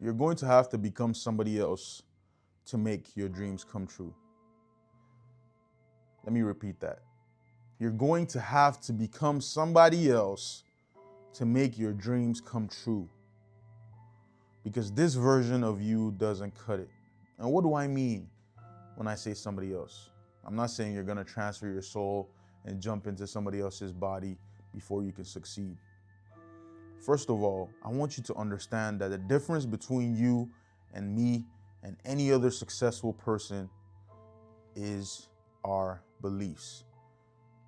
You're going to have to become somebody else to make your dreams come true. Let me repeat that. You're going to have to become somebody else to make your dreams come true. Because this version of you doesn't cut it. And what do I mean when I say somebody else? I'm not saying you're going to transfer your soul and jump into somebody else's body before you can succeed. First of all, I want you to understand that the difference between you and me and any other successful person is our beliefs.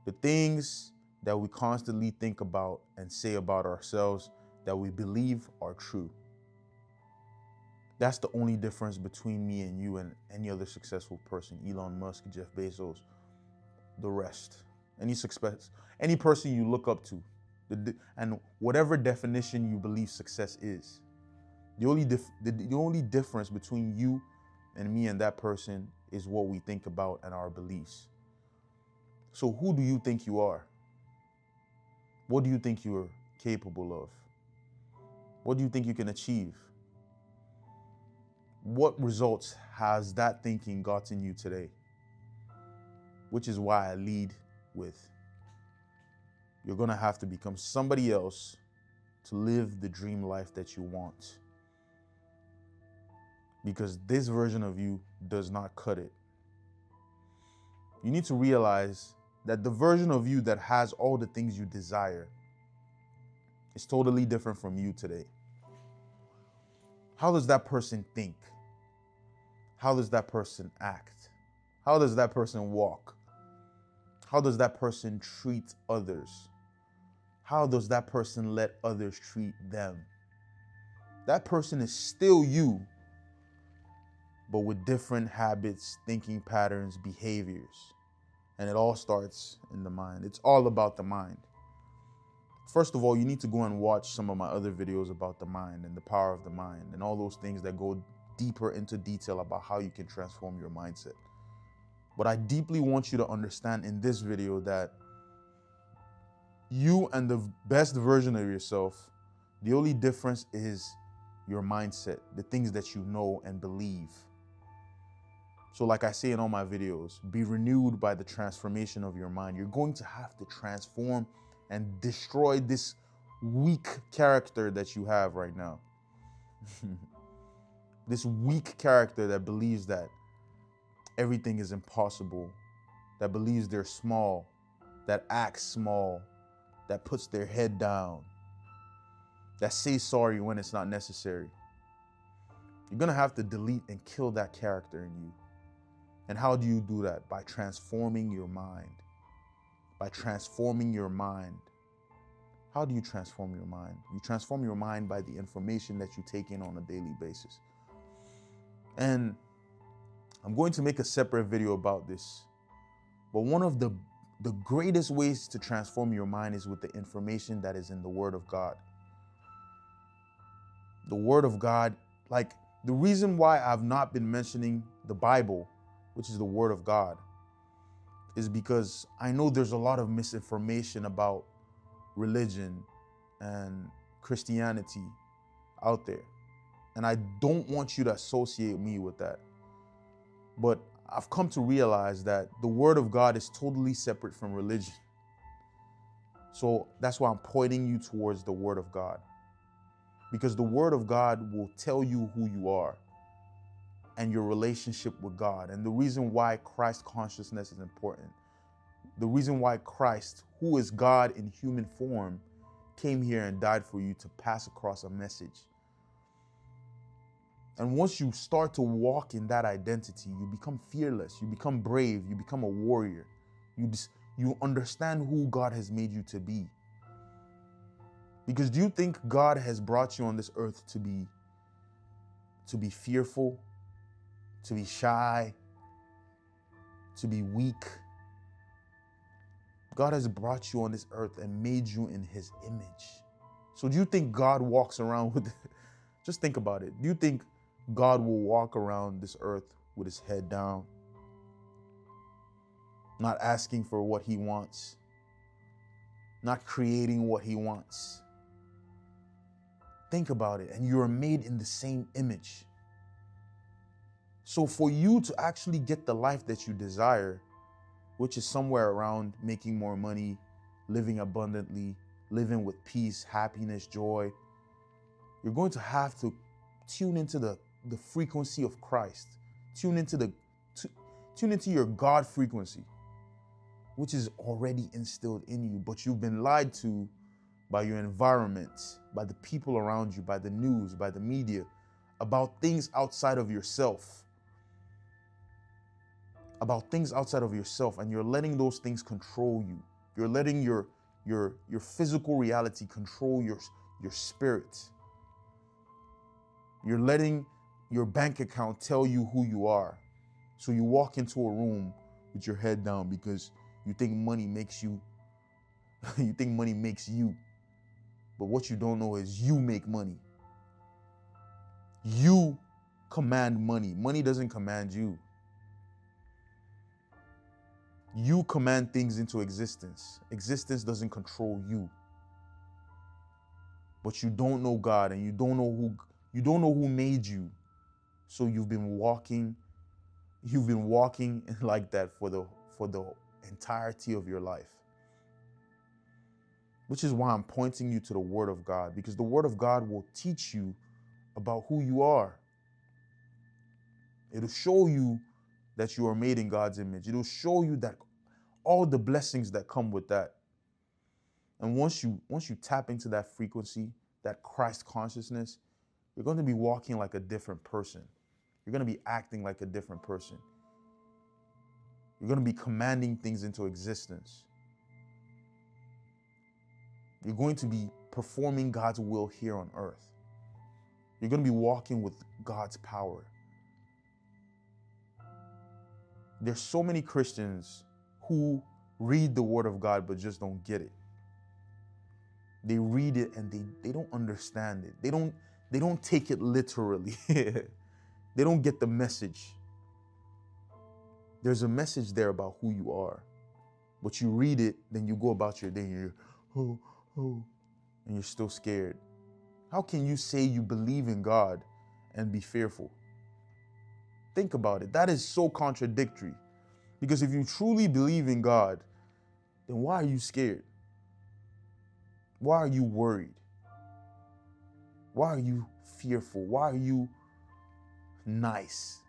The things that we constantly think about and say about ourselves that we believe are true. That's the only difference between me and you and any other successful person. Elon Musk, Jeff Bezos, the rest. Any person you look up to, and whatever definition you believe success is. The only difference between you and me and that person is what we think about and our beliefs. So who do you think you are? What do you think you're capable of? What do you think you can achieve? What results has that thinking gotten you today? Which is why I lead with, you're going to have to become somebody else to live the dream life that you want. Because this version of you does not cut it. You need to realize that the version of you that has all the things you desire is totally different from you today. How does that person think? How does that person act? How does that person walk? How does that person treat others? How does that person let others treat them? That person is still you, but with different habits, thinking patterns, behaviors. And it all starts in the mind. It's all about the mind. First of all, you need to go and watch some of my other videos about the mind and the power of the mind and all those things that go deeper into detail about how you can transform your mindset. But I deeply want you to understand in this video that you and the best version of yourself, the only difference is your mindset, the things that you know and believe. So like I say in all my videos, be renewed by the transformation of your mind. You're going to have to transform and destroy this weak character that you have right now. This weak character that believes that everything is impossible, that believes they're small, that acts small, that puts their head down, that says sorry when it's not necessary. You're gonna have to delete and kill that character in you. And how do you do that? By transforming your mind. By transforming your mind. How do you transform your mind? You transform your mind by the information that you take in on a daily basis. And I'm going to make a separate video about this. But one of the greatest ways to transform your mind is with the information that is in the Word of God. The Word of God, like the reason why I've not been mentioning the Bible, which is the Word of God, is because I know there's a lot of misinformation about religion and Christianity out there. And I don't want you to associate me with that. But I've come to realize that the Word of God is totally separate from religion. So that's why I'm pointing you towards the Word of God. Because the Word of God will tell you who you are and your relationship with God. And the reason why Christ consciousness is important. The reason why Christ, who is God in human form, came here and died for you to pass across a message. And once you start to walk in that identity, you become fearless, you become brave, you become a warrior. You understand who God has made you to be. Because do you think God has brought you on this earth to be fearful, to be shy, to be weak? God has brought you on this earth and made you in His image. So do you think God walks around with, just think about it. Do you think God will walk around this earth with His head down, not asking for what He wants, not creating what He wants? Think about it. And you are made in the same image. So for you to actually get the life that you desire, which is somewhere around making more money, living abundantly, living with peace, happiness, joy, you're going to have to tune into the frequency of Christ. Tune into your God frequency, which is already instilled in you, but you've been lied to by your environment, by the people around you, by the news, by the media, about things outside of yourself. And you're letting those things control you. You're letting your physical reality control your spirit. You're letting your bank account tell you who you are. So you walk into a room with your head down because you think money makes you, you think money makes you. But what you don't know is you make money. You command money. Money doesn't command you. You command things into existence. Existence doesn't control you. But you don't know God, and you don't know who made you. So you've been walking like that for the entirety of your life. Which is why I'm pointing you to the Word of God, because the Word of God will teach you about who you are. It'll show you that you are made in God's image. It'll show you that all the blessings that come with that. And once you tap into that frequency, that Christ consciousness, you're going to be walking like a different person. You're going to be acting like a different person. You're going to be commanding things into existence. You're going to be performing God's will here on earth. You're going to be walking with God's power. There's so many Christians who read the Word of God but just don't get it. They read it and they don't understand it. They don't take it literally. They don't get the message. There's a message there about who you are. But you read it, then you go about your day and you're, and you're still scared. How can you say you believe in God and be fearful? Think about it. That is so contradictory. Because if you truly believe in God, then why are you scared? Why are you worried? Why are you fearful? Why are you nice?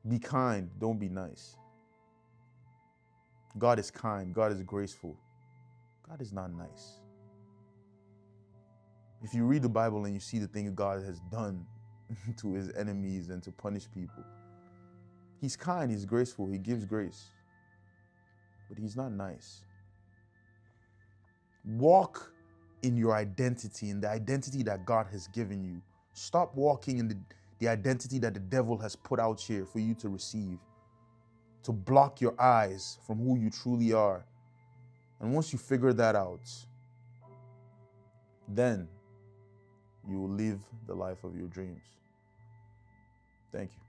Be kind, don't be nice. God is kind, God is graceful. God is not nice. If you read the Bible and you see the things God has done to his enemies and to punish people, he's kind, he's graceful, he gives grace. But he's not nice. Walk in your identity, in the identity that God has given you. Stop walking in the identity that the devil has put out here for you to receive, to block your eyes from who you truly are. And once you figure that out, then you will live the life of your dreams. Thank you.